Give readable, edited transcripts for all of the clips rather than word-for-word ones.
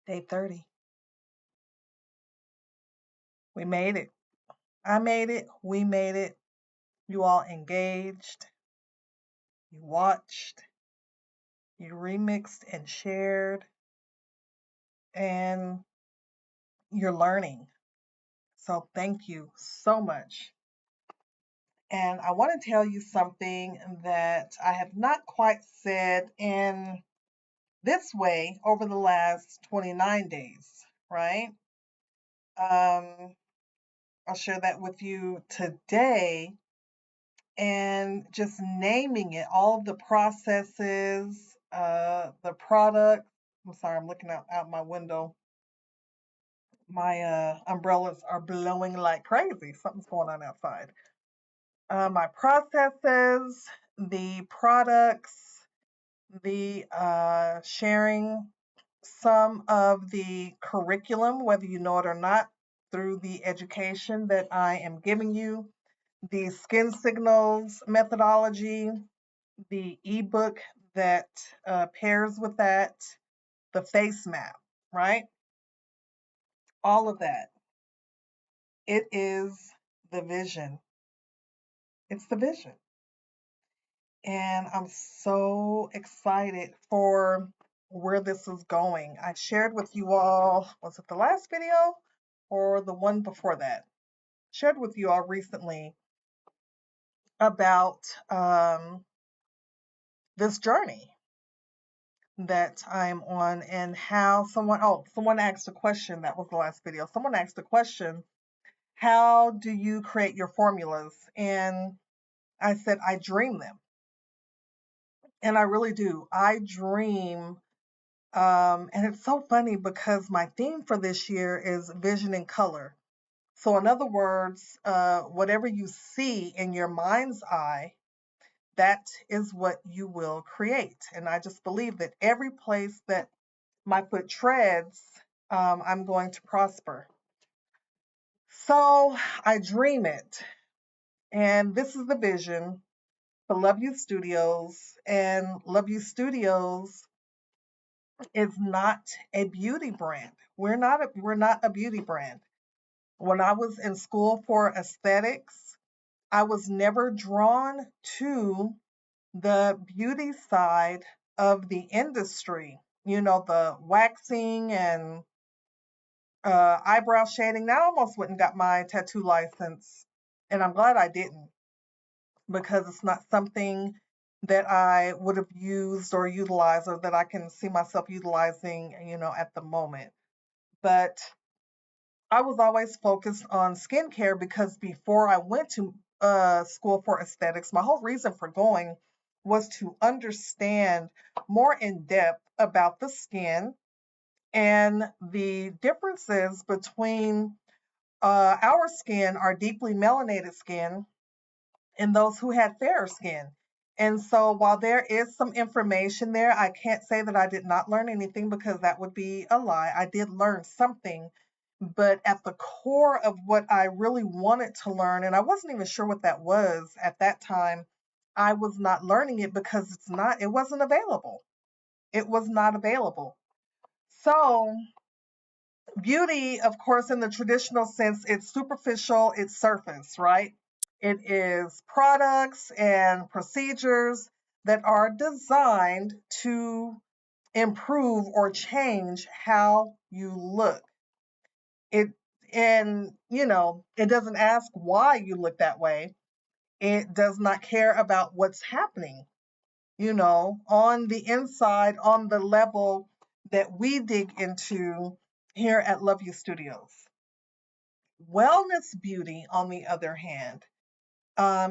Day 30. We made it. I made it. We made it. You all engaged. You watched. You remixed and shared. And you're learning. So thank you so much. And I want to tell you something that I have not quite said in this way over the last 29 days, right? Um, I'll share that with you today and just naming it, all of the processes, the product. I'm sorry, I'm looking out my window. My umbrellas are blowing like crazy. Something's going on outside. My processes, the products, the sharing some of the curriculum, whether you know it or not, through the education that I am giving you, the skin signals methodology, the ebook that pairs with that, the face map, right? All of that. It is the vision. It's the vision. And I'm so excited for where this is going. I shared with you all, was it the last video or the one before that? Shared with you all recently about this journey that I'm on and how someone asked a question. That was the last video. Someone asked a question, how do you create your formulas? And I said, I dream them. And I really do. I dream. And it's so funny because my theme for this year is vision and color. So, in other words, whatever you see in your mind's eye, that is what you will create. And I just believe that every place that my foot treads, I'm going to prosper. So I dream it. And this is the vision for Love You Studios. And Love You Studios is not a beauty brand. We're not a beauty brand. When I was in school for aesthetics, I was never drawn to the beauty side of the industry. You know, the waxing and eyebrow shading. Now I almost went and got my tattoo license, and I'm glad I didn't because it's not something that I would have used or utilized or that I can see myself utilizing, at the moment. But I was always focused on skincare because before I went to school for aesthetics, my whole reason for going was to understand more in depth about the skin and the differences between our skin, our deeply melanated skin, and those who had fairer skin. And so while there is some information there, I can't say that I did not learn anything because that would be a lie. I did learn something, but at the core of what I really wanted to learn, and I wasn't even sure what that was at that time, I was not learning it because it wasn't available. It was not available. So beauty, of course, in the traditional sense, it's superficial, it's surface, right? It is products and procedures that are designed to improve or change how you look. It it doesn't ask why you look that way. It does not care about what's happening, on the inside, on the level that we dig into here at Love You Studios. Wellness beauty, on the other hand,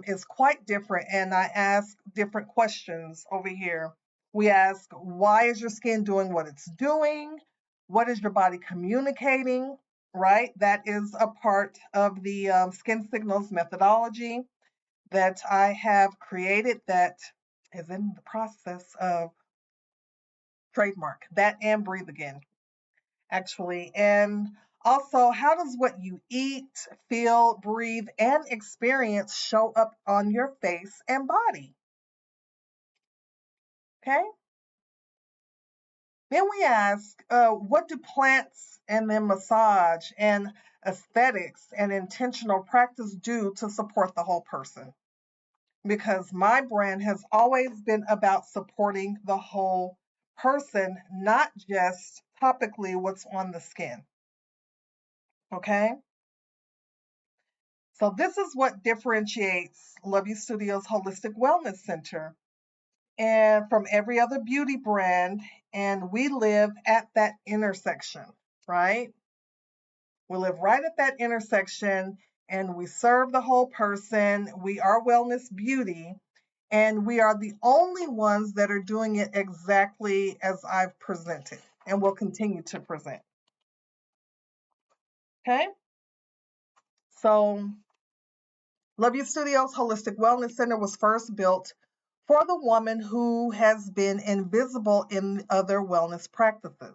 is quite different. And I ask different questions over here. We ask, why is your skin doing what it's doing? What is your body communicating? Right? That is a part of the skin signals methodology that I have created that is in the process of trademark. That and Breathe Again, actually. And also, how does what you eat, feel, breathe, and experience show up on your face and body? Okay. Then we ask, what do plants and then massage and aesthetics and intentional practice do to support the whole person? Because my brand has always been about supporting the whole person, not just topically what's on the skin. Okay? So, this is what differentiates Love You Studios Holistic Wellness Center and from every other beauty brand. And we live at that intersection, right? We live right at that intersection and we serve the whole person. We are wellness beauty, and we are the only ones that are doing it exactly as I've presented and will continue to present. Okay? So, Love You Studios Holistic Wellness Center was first built for the woman who has been invisible in other wellness practices.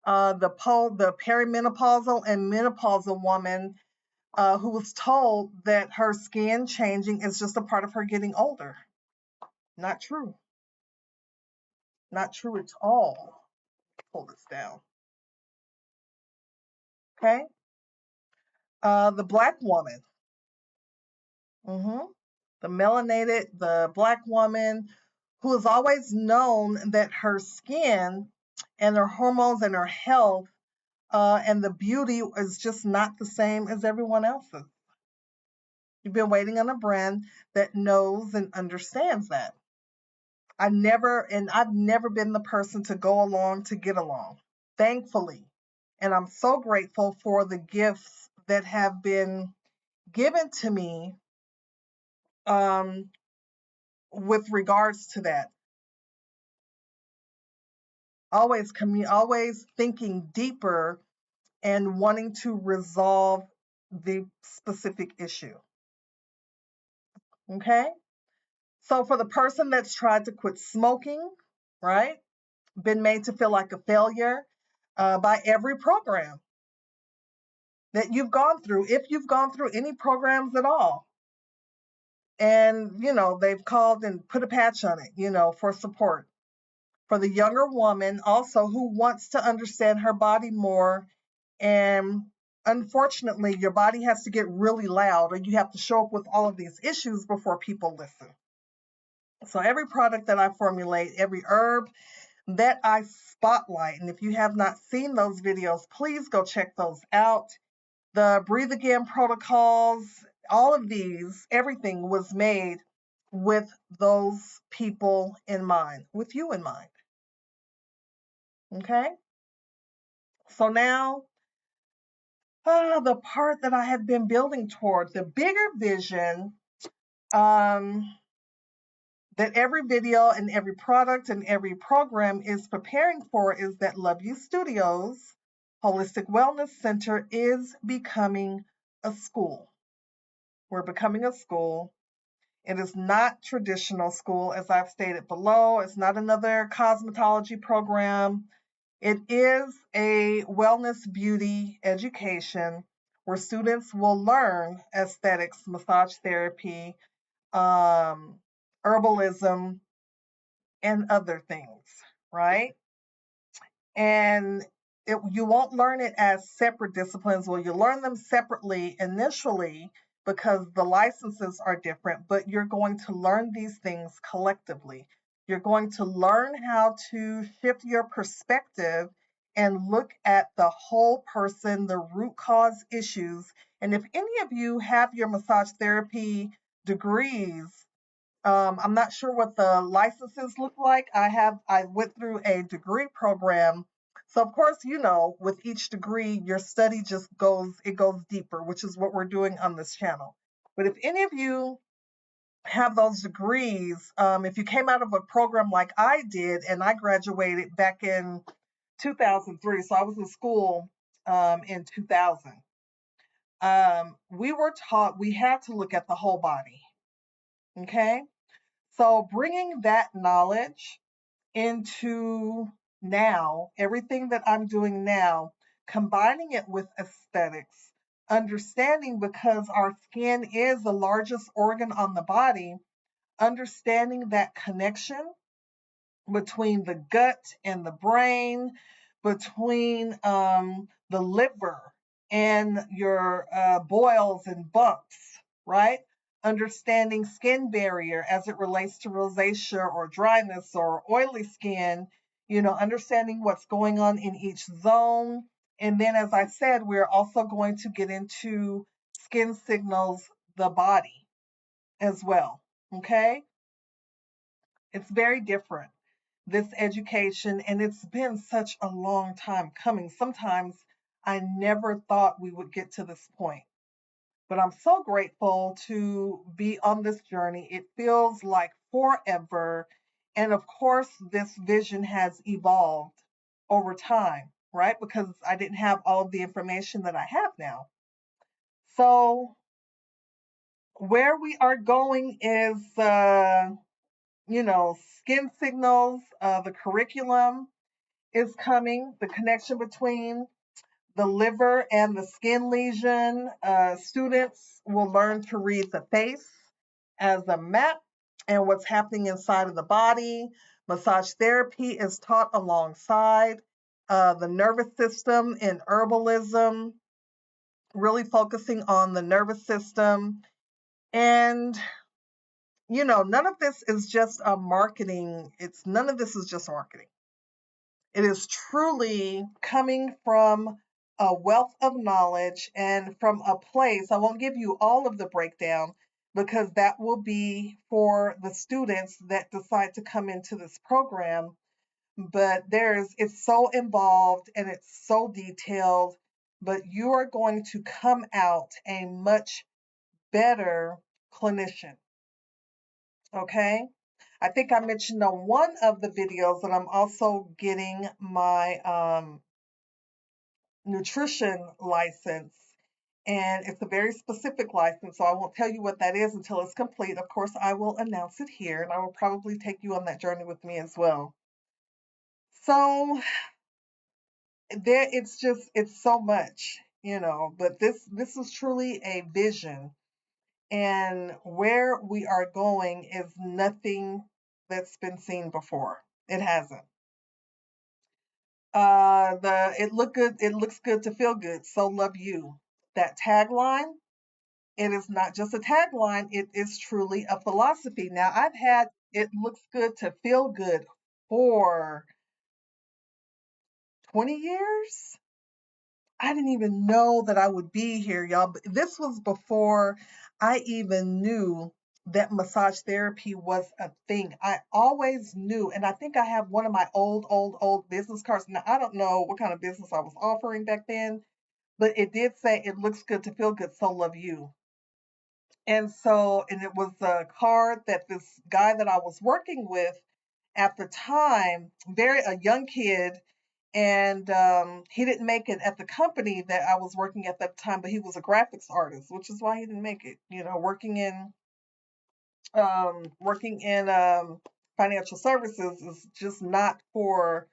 The perimenopausal and menopausal woman who was told that her skin changing is just a part of her getting older. Not true. Not true at all. Pull this down. Okay. The Black woman. hmm The melanated, the Black woman who has always known that her skin and her hormones and her health and the beauty is just not the same as everyone else's. You've been waiting on a brand that knows and understands that. I've never been the person to go along to get along, thankfully. And I'm so grateful for the gifts that have been given to me um, with regards to that. Always thinking deeper and wanting to resolve the specific issue. Okay? So for the person that's tried to quit smoking, right? Been made to feel like a failure by every program that you've gone through, if you've gone through any programs at all. And, they've called and put a patch on it, for support. For the younger woman also who wants to understand her body more. And unfortunately, your body has to get really loud or you have to show up with all of these issues before people listen. So every product that I formulate, every herb that I spotlight, and if you have not seen those videos, please go check those out. The Breathe Again protocols, all of these, everything was made with those people in mind, with you in mind. Okay? So now, the part that I have been building toward, the bigger vision that every video and every product and every program is preparing for is that Love You Studios Holistic Wellness Center is becoming a school. We're becoming a school. It is not traditional school, as I've stated below. It's not another cosmetology program. It is a wellness beauty education where students will learn aesthetics, massage therapy, herbalism, and other things, right? And you won't learn it as separate disciplines. Well, you learn them separately initially because the licenses are different, but you're going to learn these things collectively. You're going to learn how to shift your perspective and look at the whole person, the root cause issues. And if any of you have your massage therapy degrees, I'm not sure what the licenses look like. I went through a degree program. So of course, with each degree, your study just goes deeper, which is what we're doing on this channel. But if any of you have those degrees, if you came out of a program like I did, and I graduated back in 2003, so I was in school in 2000. We were taught we had to look at the whole body. Okay. So bringing that knowledge into now, everything that I'm doing now, combining it with aesthetics, understanding because our skin is the largest organ on the body, understanding that connection between the gut and the brain, between the liver and your boils and bumps, right? Understanding skin barrier as it relates to rosacea or dryness or oily skin, understanding what's going on in each zone. And then, as I said, we're also going to get into skin signals, the body as well. Okay? It's very different, this education, and it's been such a long time coming. Sometimes I never thought we would get to this point, but I'm so grateful to be on this journey. It feels like forever. And of course, this vision has evolved over time, right? Because I didn't have all of the information that I have now. So, where we are going is, skin signals, the curriculum is coming, the connection between the liver and the skin lesion. Students will learn to read the face as a map and what's happening inside of the body. Massage therapy is taught alongside the nervous system in herbalism, really focusing on the nervous system. And, none of this is just a marketing. None of this is just marketing. It is truly coming from a wealth of knowledge and from a place. I won't give you all of the breakdown because that will be for the students that decide to come into this program. But it's so involved and it's so detailed, but you are going to come out a much better clinician. Okay? I think I mentioned on one of the videos that I'm also getting my nutrition license, and it's a very specific license, so I won't tell you what that is until it's complete. Of course, I will announce it here, and I will probably take you on that journey with me as well. So it's so much, but this is truly a vision, and where we are going is nothing that's been seen before. It hasn't. It looks good to feel good. So love you. That tagline, it is not just a tagline, it is truly a philosophy. Now I've had it looks good to feel good for 20 years. I didn't even know that I would be here, y'all. But this was before I even knew that massage therapy was a thing. I always knew, and I think I have one of my old business cards. Now, I don't know what kind of business I was offering back then, but it did say it looks good to feel good, so love you. And it was a card that this guy that I was working with at the time, a young kid, and he didn't make it at the company that I was working at that time, but he was a graphics artist, which is why he didn't make it. Working in financial services is just not for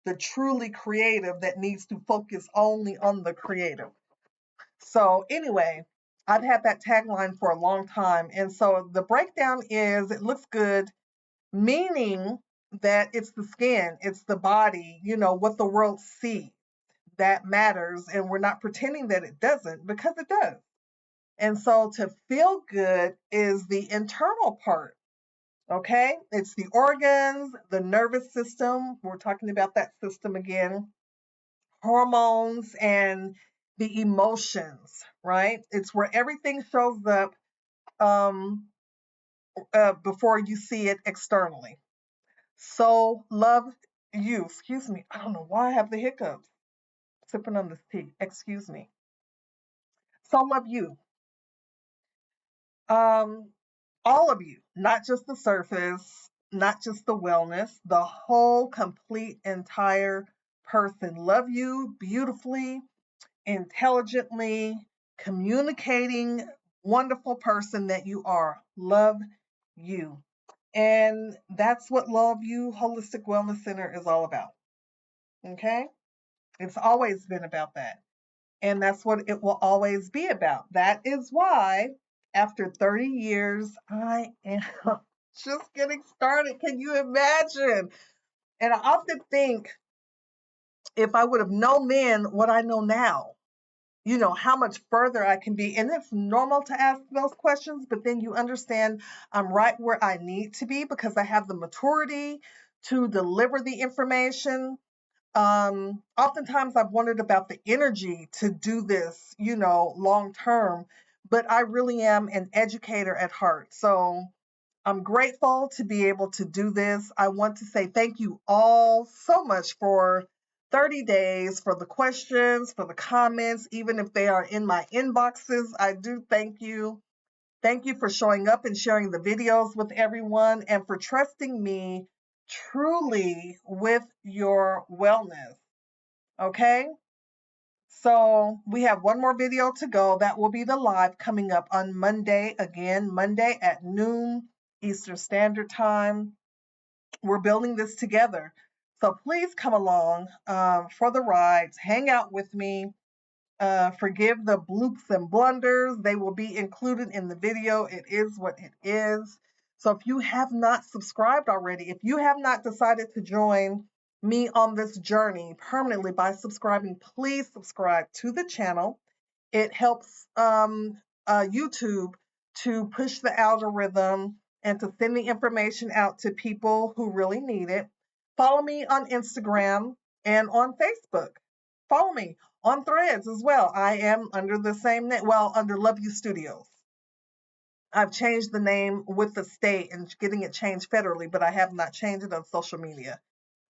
the truly creative that needs to focus only on the creative. So anyway, I've had that tagline for a long time, and so the breakdown is it looks good, meaning that it's the skin, it's the body, what the world sees that matters. And we're not pretending that it doesn't, because it does. And so to feel good is the internal part. Okay. It's the organs, the nervous system. We're talking about that system again, hormones, and the emotions, right? It's where everything shows up um, before you see it externally. So love you. Excuse me. I don't know why I have the hiccups. Sipping on this tea. Excuse me. So love you. Um, all of you, not just the surface, not just the wellness, the whole, complete, entire person. Love you beautifully, intelligently, communicating, wonderful person that you are. Love you. And that's what Love You Holistic Wellness Center is all about. Okay? It's always been about that. And that's what it will always be about. That is why, after 30 years, I am just getting started. Can you imagine? And I often think if I would have known then what I know now, how much further I can be. And it's normal to ask those questions, but then you understand I'm right where I need to be because I have the maturity to deliver the information. Oftentimes I've wondered about the energy to do this, long term, but I really am an educator at heart. So I'm grateful to be able to do this. I want to say thank you all so much for 30 days, for the questions, for the comments, even if they are in my inboxes. I do thank you. Thank you for showing up and sharing the videos with everyone and for trusting me truly with your wellness. Okay? So we have one more video to go. That will be the live coming up on Monday. Again, Monday at noon Eastern Standard Time. We're building this together. So please come along for the rides. Hang out with me. Forgive the bloops and blunders. They will be included in the video. It is what it is. So if you have not subscribed already, if you have not decided to join me on this journey permanently by subscribing, please subscribe to the channel. It helps YouTube to push the algorithm and to send the information out to people who really need it. Follow me on Instagram and on Facebook. Follow me on Threads as well. I am under the same name, under Love You Studios. I've changed the name with the state and getting it changed federally, but I have not changed it on social media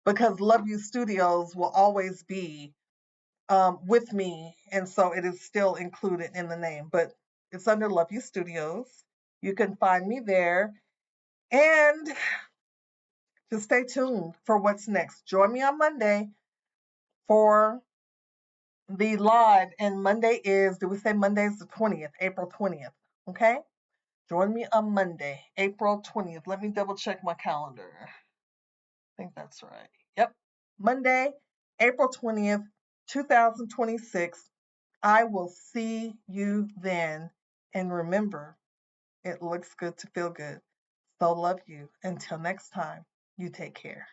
because Love You Studios will always be with me, and so it is still included in the name, but it's under Love You Studios. You can find me there, and just stay tuned for what's next. Join me on Monday for the live, and Monday is, did we say Monday is the 20th, April 20th? Okay? Join me on Monday, April 20th. Let me double check my calendar. I think that's right. Yep. Monday, April 20th, 2026. I will see you then. And remember, it looks good to feel good. So love you. Until next time, you take care.